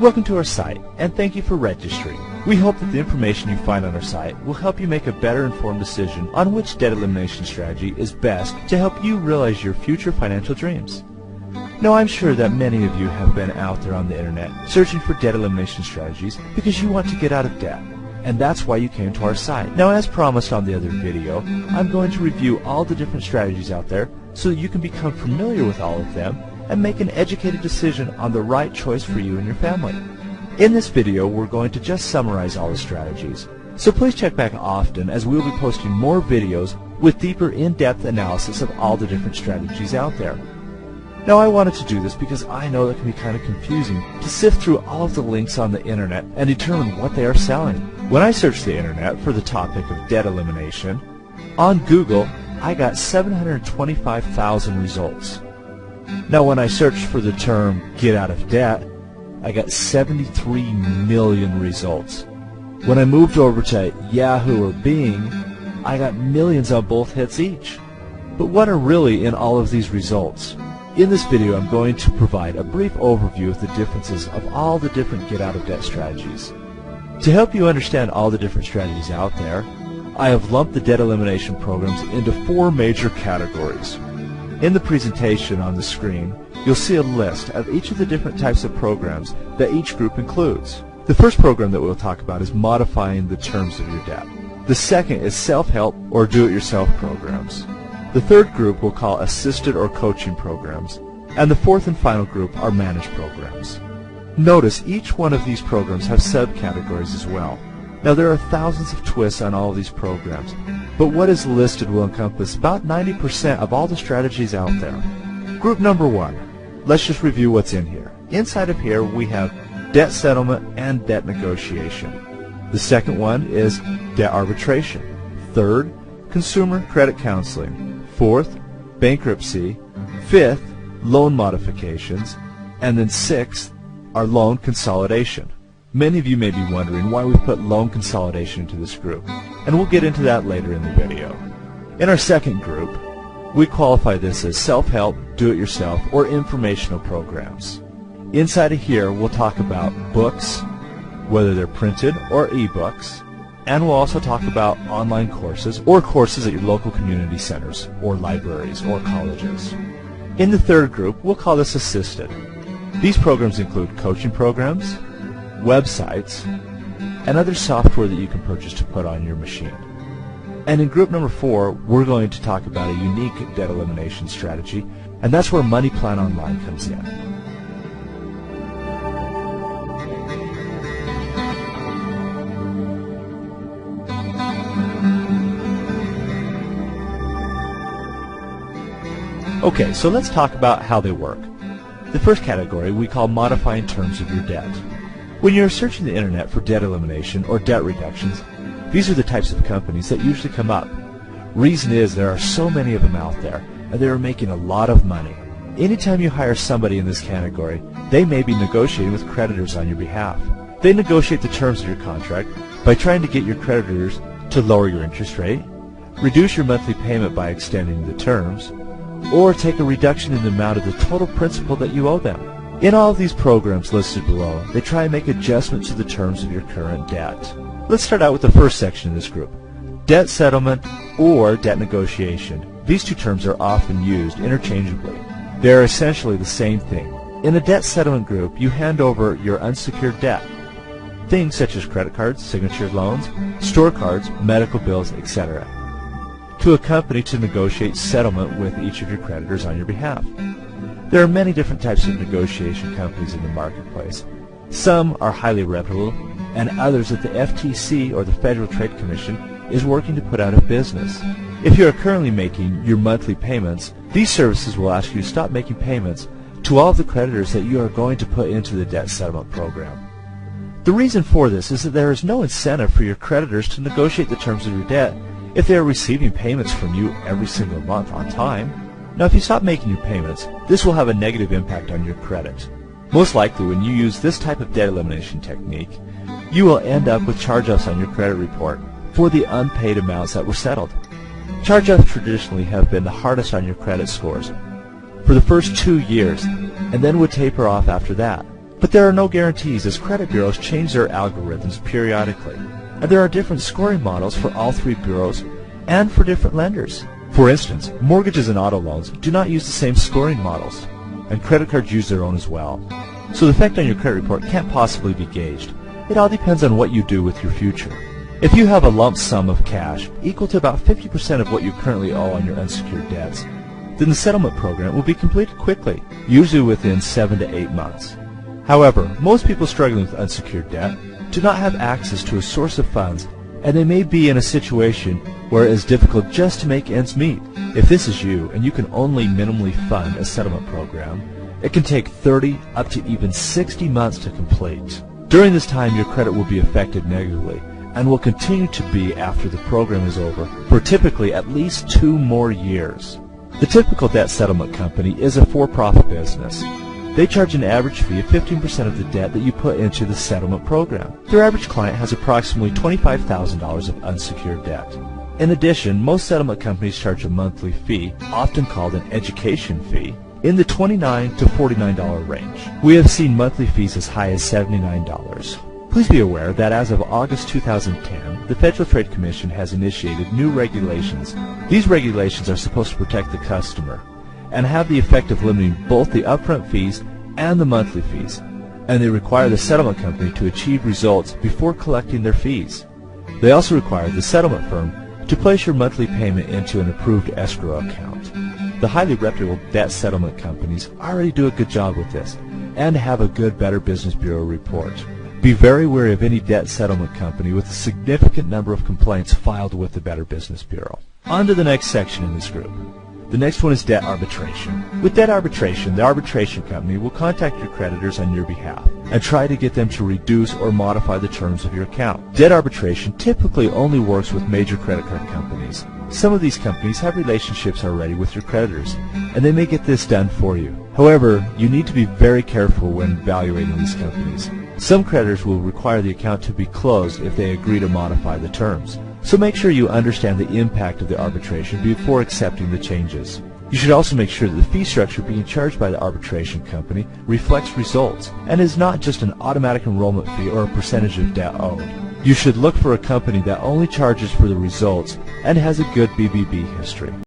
Welcome to our site, and thank you for registering. We hope that the information you find on our site will help you make a better informed decision on which debt elimination strategy is best to help you realize your future financial dreams. Now, I'm sure that many of you have been out there on the internet searching for debt elimination strategies because you want to get out of debt, and that's why you came to our site. Now, as promised on the other video, I'm going to review all the different strategies out there so that you can become familiar with all of them and make an educated decision on the right choice for you and your family. In this video, we're going to just summarize all the strategies. So please check back often, as we will be posting more videos with deeper in-depth analysis of all the different strategies out there. Now, I wanted to do this because I know that can be kind of confusing to sift through all of the links on the internet and determine what they are selling. When I searched the internet for the topic of debt elimination, on Google, I got 725,000 results. Now, when I searched for the term get out of debt, I got 73 million results. When I moved over to Yahoo or Bing, I got millions on both hits each. But what are really in all of these results? In this video, I'm going to provide a brief overview of the differences of all the different get out of debt strategies. To help you understand all the different strategies out there, I have lumped the debt elimination programs into 4 major categories. In the presentation on the screen, you'll see a list of each of the different types of programs that each group includes. The first program that we'll talk about is modifying the terms of your debt. The second is self-help or do-it-yourself programs. The third group we'll call assisted or coaching programs. And the fourth and final group are managed programs. Notice each one of these programs have subcategories as well. Now, there are thousands of twists on all of these programs, but what is listed will encompass about 90% of all the strategies out there. Group number 1. Let's just review what's in here. Inside of here, we have debt settlement and debt negotiation. The second one is debt arbitration. Third, consumer credit counseling. Fourth, bankruptcy. Fifth, loan modifications. And then sixth, our loan consolidation. Many of you may be wondering why we put loan consolidation into this group, and we'll get into that later in the video. In our second group, we qualify this as self-help, do-it-yourself, or informational programs. Inside of here, we'll talk about books, whether they're printed or e-books, and we'll also talk about online courses or courses at your local community centers or libraries or colleges. In the third group, we'll call this assisted. These programs include coaching programs, websites, and other software that you can purchase to put on your machine. And in group number 4, we're going to talk about a unique debt elimination strategy, and that's where Money Plan Online comes in. Okay, so let's talk about how they work. The first category we call modifying terms of your debt. When you're searching the internet for debt elimination or debt reductions, these are the types of companies that usually come up. Reason is there are so many of them out there, and they are making a lot of money. Anytime you hire somebody in this category, they may be negotiating with creditors on your behalf. They negotiate the terms of your contract by trying to get your creditors to lower your interest rate, reduce your monthly payment by extending the terms, or take a reduction in the amount of the total principal that you owe them. In all of these programs listed below, they try and make adjustments to the terms of your current debt. Let's start out with the first section of this group, debt settlement or debt negotiation. These two terms are often used interchangeably. They are essentially the same thing. In a debt settlement group, you hand over your unsecured debt, things such as credit cards, signature loans, store cards, medical bills, etc., to a company to negotiate settlement with each of your creditors on your behalf. There are many different types of negotiation companies in the marketplace. Some are highly reputable, and others that the FTC or the Federal Trade Commission is working to put out of business. If you are currently making your monthly payments, these services will ask you to stop making payments to all of the creditors that you are going to put into the debt settlement program. The reason for this is that there is no incentive for your creditors to negotiate the terms of your debt if they are receiving payments from you every single month on time. Now, if you stop making your payments, this will have a negative impact on your credit. Most likely, when you use this type of debt elimination technique, you will end up with charge-offs on your credit report for the unpaid amounts that were settled. Charge-offs traditionally have been the hardest on your credit scores for the first 2 years, and then would taper off after that. But there are no guarantees, as credit bureaus change their algorithms periodically, and there are different scoring models for all three bureaus and for different lenders. For instance, mortgages and auto loans do not use the same scoring models, and credit cards use their own as well. So the effect on your credit report can't possibly be gauged. It all depends on what you do with your future. If you have a lump sum of cash equal to about 50% of what you currently owe on your unsecured debts, then the settlement program will be completed quickly, usually within 7 to 8 months. However, most people struggling with unsecured debt do not have access to a source of funds, and they may be in a situation where it is difficult just to make ends meet. If this is you and you can only minimally fund a settlement program, it can take 30 up to even 60 months to complete. During this time, your credit will be affected negatively and will continue to be after the program is over for typically at least 2 more years. The typical debt settlement company is a for-profit business. They charge an average fee of 15% of the debt that you put into the settlement program. Their average client has approximately $25,000 of unsecured debt. In addition, most settlement companies charge a monthly fee, often called an education fee, in the $29 to $49 range. We have seen monthly fees as high as $79. Please be aware that as of August 2010, the Federal Trade Commission has initiated new regulations. These regulations are supposed to protect the customer and have the effect of limiting both the upfront fees and the monthly fees, and they require the settlement company to achieve results before collecting their fees. They also require the settlement firm to place your monthly payment into an approved escrow account. The highly reputable debt settlement companies already do a good job with this and have a good Better Business Bureau report. Be very wary of any debt settlement company with a significant number of complaints filed with the Better Business Bureau. On to the next section in this group. The next one is debt arbitration. With debt arbitration, the arbitration company will contact your creditors on your behalf and try to get them to reduce or modify the terms of your account. Debt arbitration typically only works with major credit card companies. Some of these companies have relationships already with your creditors, and they may get this done for you. However, you need to be very careful when evaluating these companies. Some creditors will require the account to be closed if they agree to modify the terms. So make sure you understand the impact of the arbitration before accepting the changes. You should also make sure that the fee structure being charged by the arbitration company reflects results and is not just an automatic enrollment fee or a percentage of debt owed. You should look for a company that only charges for the results and has a good BBB history.